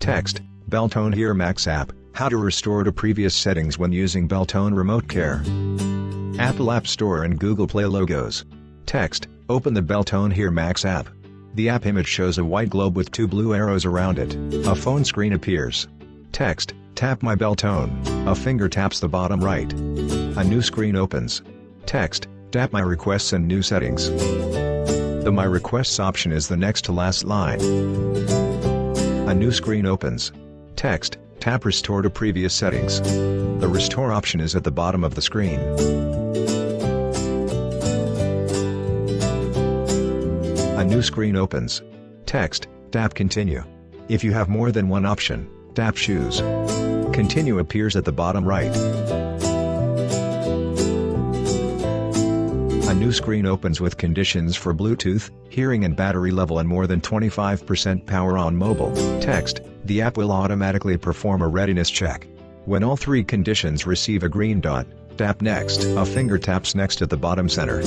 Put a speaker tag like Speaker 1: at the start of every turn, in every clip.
Speaker 1: Text, Beltone HearMax app, how to restore to previous settings when using Beltone Remote Care. Apple App Store and Google Play logos. Text, open the Beltone HearMax app. The app image shows a white globe with 2 blue arrows around it. A phone screen appears. Text, tap My Beltone. A finger taps the bottom right. A new screen opens. Text, tap My Requests and New Settings. The My Requests option is the next to last line. A new screen opens. Text, tap Restore to previous settings. The Restore option is at the bottom of the screen. A new screen opens. Text, tap Continue. If you have more than one option, tap Choose. Continue appears at the bottom right. A new screen opens with conditions for Bluetooth, hearing and battery level and more than 25% power on mobile. Text, the app will automatically perform a readiness check. When all 3 conditions receive a green dot, tap Next. A finger taps Next at the bottom center.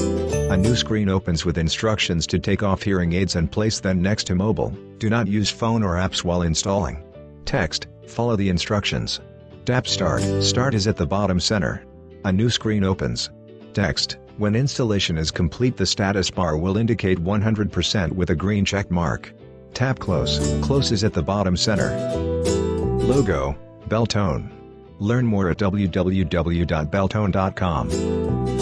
Speaker 1: A new screen opens with instructions to take off hearing aids and place them next to mobile. Do not use phone or apps while installing. Text, follow the instructions. Tap Start. Start is at the bottom center. A new screen opens. Text, when installation is complete, the status bar will indicate 100% with a green check mark. Tap Close. Close is at the bottom center. Logo, Beltone. Learn more at www.beltone.com.